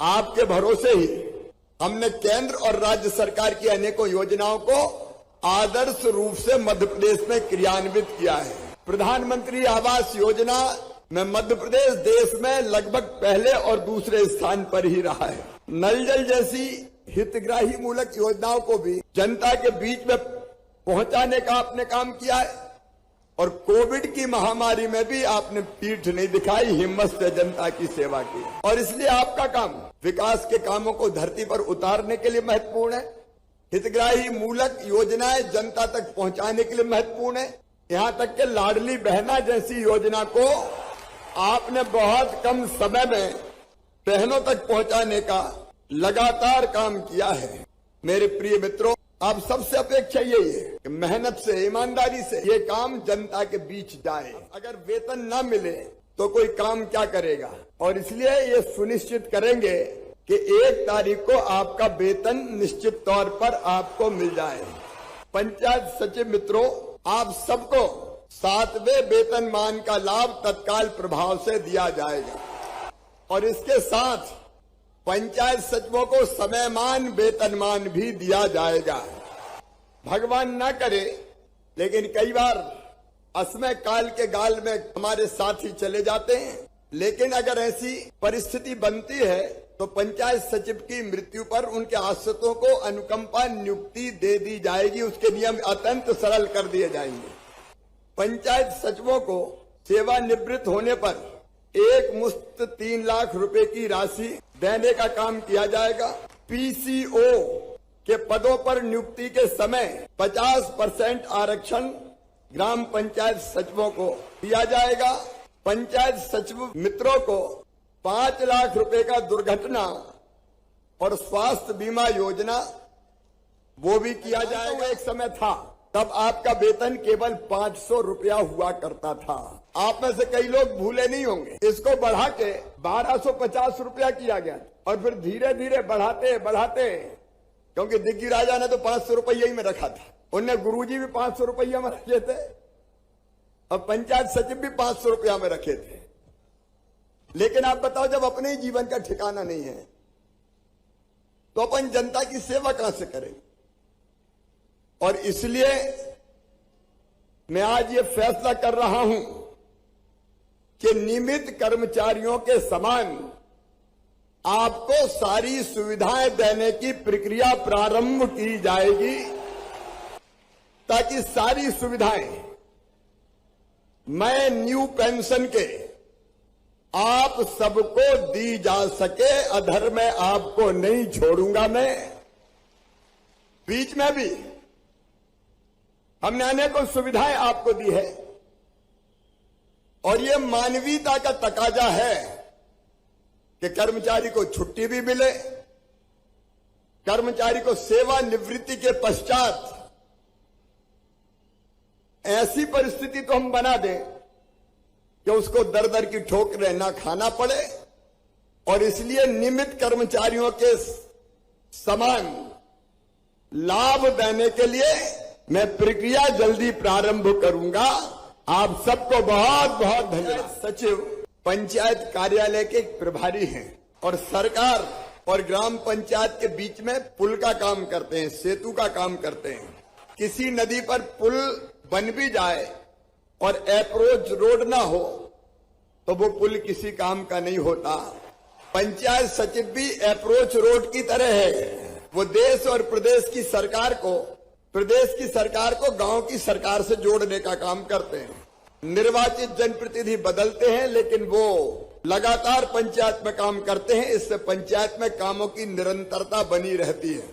आपके भरोसे ही हमने केंद्र और राज्य सरकार की अनेकों योजनाओं को आदर्श रूप से मध्य प्रदेश में क्रियान्वित किया है। प्रधानमंत्री आवास योजना में मध्य प्रदेश देश में लगभग पहले और दूसरे स्थान पर ही रहा है। नल जल जैसी हितग्राही मूलक योजनाओं को भी जनता के बीच में पहुंचाने का आपने काम किया है और कोविड की महामारी में भी आपने पीठ नहीं दिखाई, हिम्मत से जनता की सेवा की और इसलिए आपका काम विकास के कामों को धरती पर उतारने के लिए महत्वपूर्ण है। हितग्राही मूलक योजनाएं जनता तक पहुंचाने के लिए महत्वपूर्ण है। यहां तक कि लाडली बहना जैसी योजना को आपने बहुत कम समय में बहनों तक पहुंचाने का लगातार काम किया है। मेरे प्रिय मित्रों, आप सबसे अपेक्षा यही है कि मेहनत से, ईमानदारी से ये काम जनता के बीच जाए। अगर वेतन न मिले तो कोई काम क्या करेगा, और इसलिए ये सुनिश्चित करेंगे कि 1 तारीख को आपका वेतन निश्चित तौर पर आपको मिल जाए। पंचायत सचिव मित्रों, आप सबको 7वें वेतनमान का लाभ तत्काल प्रभाव से दिया जाएगा और इसके साथ पंचायत सचिवों को समयमान वेतनमान भी दिया जाएगा। भगवान ना करे, लेकिन कई बार असमय काल के गाल में हमारे साथी चले जाते हैं, लेकिन अगर ऐसी परिस्थिति बनती है तो पंचायत सचिव की मृत्यु पर उनके आश्रितों को अनुकंपा नियुक्ति दे दी जाएगी। उसके नियम अत्यंत सरल कर दिए जाएंगे। पंचायत सचिवों को सेवानिवृत्त होने पर एक मुश्त 3 लाख रुपए की राशि देने का काम किया जाएगा। पीसीओ के पदों पर नियुक्ति के समय 50% आरक्षण ग्राम पंचायत सचिवों को दिया जाएगा। पंचायत सचिव मित्रों को 5 लाख रुपए का दुर्घटना और स्वास्थ्य बीमा योजना वो भी किया जाएगा। एक समय था तब आपका वेतन केवल 500 रुपया हुआ करता था। आप में से कई लोग भूले नहीं होंगे। इसको बढ़ा के 1250 रुपया किया गया और फिर धीरे धीरे बढ़ाते बढ़ाते, क्योंकि दिग्गी राजा ने तो 500 रुपया ही में रखा था, उनने गुरुजी भी 500 रुपया में रखे थे और पंचायत सचिव भी 500 रुपया में रखे थे। लेकिन आप बताओ, जब अपने ही जीवन का ठिकाना नहीं है तो अपन जनता की सेवा कहां से करेंगे। और इसलिए मैं आज ये फैसला कर रहा हूं कि नियमित कर्मचारियों के समान आपको सारी सुविधाएं देने की प्रक्रिया प्रारंभ की जाएगी, ताकि सारी सुविधाएं मैं न्यू पेंशन के आप सबको दी जा सके। अधर में आपको नहीं छोड़ूंगा। मैं बीच में भी हमने अनेकों सुविधाएं आपको दी है और ये मानवीयता का तकाजा है कि कर्मचारी को छुट्टी भी मिले, कर्मचारी को सेवानिवृत्ति के पश्चात ऐसी परिस्थिति तो हम बना दें कि उसको दर दर की ठोकरें ना खाना पड़े। और इसलिए नियमित कर्मचारियों के समान लाभ देने के लिए मैं प्रक्रिया जल्दी प्रारंभ करूंगा। आप सबको बहुत बहुत धन्यवाद। सचिव पंचायत कार्यालय के प्रभारी हैं और सरकार और ग्राम पंचायत के बीच में पुल का काम करते हैं, सेतु का काम करते हैं। किसी नदी पर पुल बन भी जाए और अप्रोच रोड ना हो तो वो पुल किसी काम का नहीं होता। पंचायत सचिव भी अप्रोच रोड की तरह है। वो देश और प्रदेश की सरकार को गांव की सरकार से जोड़ने का काम करते हैं। निर्वाचित जनप्रतिनिधि बदलते हैं, लेकिन वो लगातार पंचायत में काम करते हैं। इससे पंचायत में कामों की निरंतरता बनी रहती है।